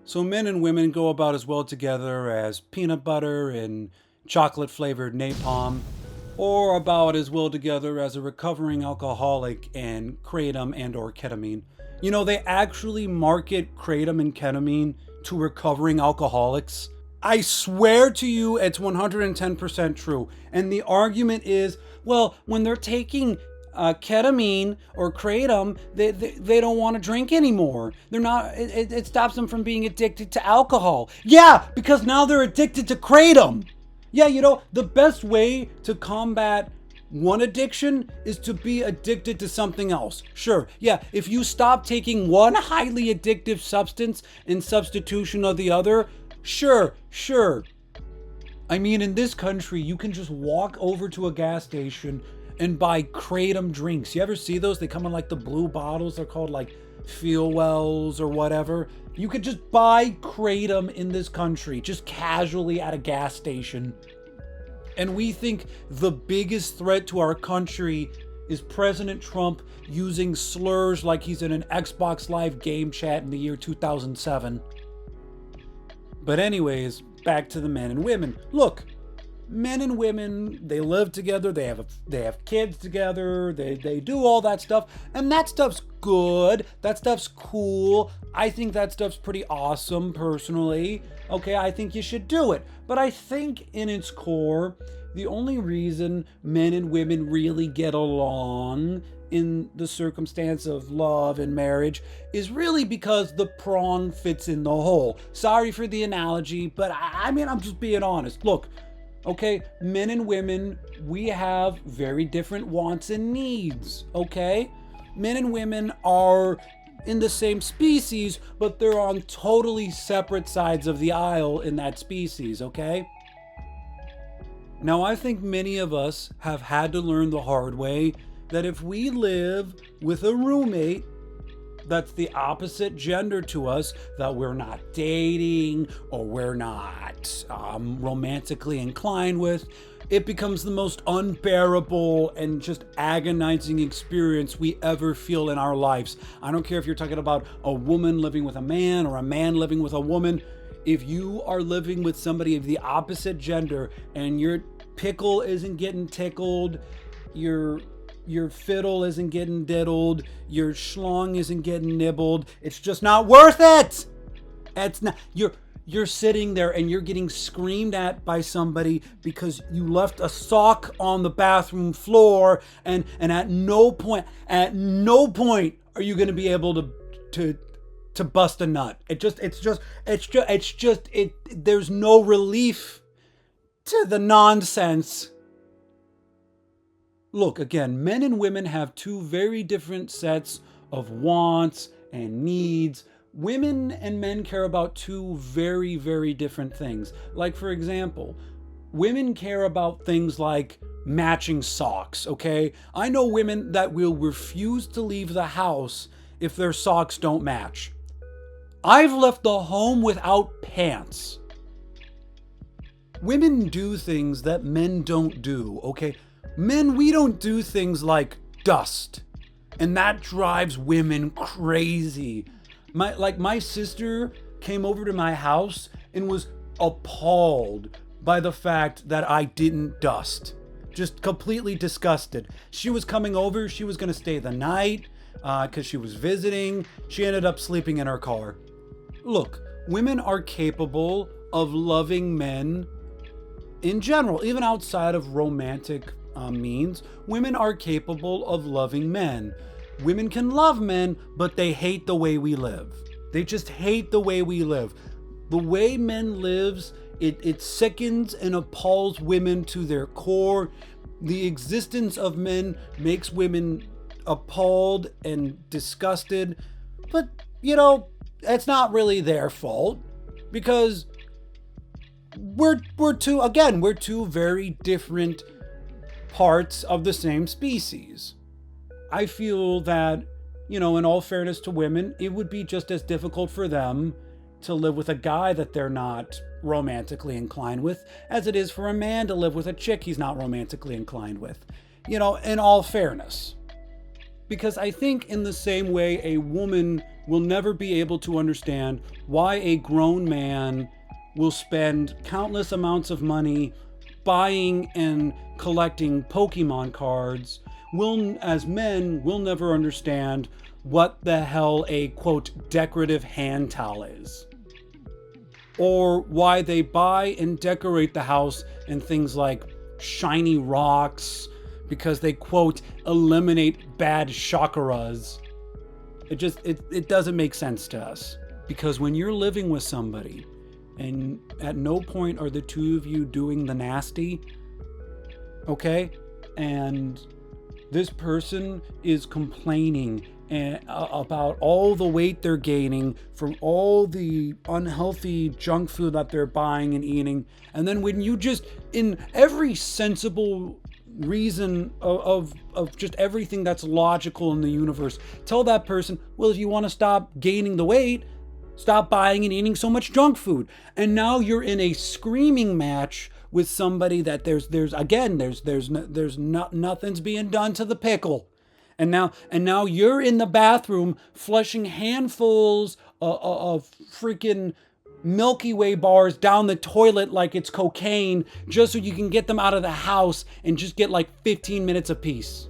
So men and women go about as well together as peanut butter and chocolate flavored napalm, or about as well together as a recovering alcoholic and kratom and or ketamine. You know, they actually market kratom and ketamine to recovering alcoholics. I swear to you, it's 110% true. And the argument is, well, when they're taking ketamine or kratom, they don't want to drink anymore. They're not. It stops them from being addicted to alcohol. Yeah, because now they're addicted to kratom. Yeah, you know, the best way to combat one addiction is to be addicted to something else. Sure, yeah, if you stop taking one highly addictive substance in substitution of the other, sure. I mean, in this country, you can just walk over to a gas station and buy kratom drinks. You ever see those? They come in like the blue bottles. They're called like Feel Wells or whatever. You could just buy kratom in this country, just casually at a gas station. And we think the biggest threat to our country is President Trump using slurs like he's in an Xbox Live game chat in the year 2007. But anyways, back to the men and women. Look, men and women, they live together, they have kids together, they do all that stuff, and that stuff's good, that stuff's cool. I think that stuff's pretty awesome personally. Okay, I think you should do it. But I think in its core, the only reason men and women really get along in the circumstance of love and marriage is really because the prong fits in the hole. Sorry for the analogy, but I mean, I'm just being honest. Look, okay, men and women, we have very different wants and needs, okay? Men and women are in the same species, but they're on totally separate sides of the aisle in that species, okay? Now, I think many of us have had to learn the hard way that if we live with a roommate that's the opposite gender to us, that we're not dating or we're not romantically inclined with, it becomes the most unbearable and just agonizing experience we ever feel in our lives. I don't care if you're talking about a woman living with a man or a man living with a woman. If you are living with somebody of the opposite gender and your pickle isn't getting tickled, your fiddle isn't getting diddled, your schlong isn't getting nibbled, it's just not worth it. It's not. You're sitting there and you're getting screamed at by somebody because you left a sock on the bathroom floor, and at no point are you going to be able to bust a nut. There's no relief to the nonsense. Look, again, men and women have two very different sets of wants and needs. Women and men care about two very, very different things. Like, for example, women care about things like matching socks, okay? I know women that will refuse to leave the house if their socks don't match. I've left the home without pants. Women do things that men don't do, okay? Men, we don't do things like dust, and that drives women crazy. My sister came over to my house and was appalled by the fact that I didn't dust. Just completely disgusted. She was coming over, she was gonna stay the night, because she was visiting. She ended up sleeping in her car. Look, women are capable of loving men in general, even outside of romantic means. Women are capable of loving men. Women can love men, but they hate the way we live. They just hate the way we live. The way men lives, it sickens and appalls women to their core. The existence of men makes women appalled and disgusted. But, you know, it's not really their fault, because we're two very different parts of the same species. I feel that, you know, in all fairness to women, it would be just as difficult for them to live with a guy that they're not romantically inclined with as it is for a man to live with a chick he's not romantically inclined with. You know, in all fairness. Because I think, in the same way, a woman will never be able to understand why a grown man will spend countless amounts of money buying and collecting Pokemon cards. Will, as men, will never understand what the hell a quote decorative hand towel is, or why they buy and decorate the house in things like shiny rocks because they quote eliminate bad chakras. It doesn't make sense to us, because when you're living with somebody and at no point are the two of you doing the nasty, okay, and this person is complaining about all the weight they're gaining from all the unhealthy junk food that they're buying and eating. And then when you just, in every sensible reason of just everything that's logical in the universe, tell that person, well, if you want to stop gaining the weight, stop buying and eating so much junk food. And now you're in a screaming match with somebody that nothing's being done to the pickle. And now you're in the bathroom flushing handfuls of freaking Milky Way bars down the toilet like it's cocaine, just so you can get them out of the house and just get like 15 minutes apiece.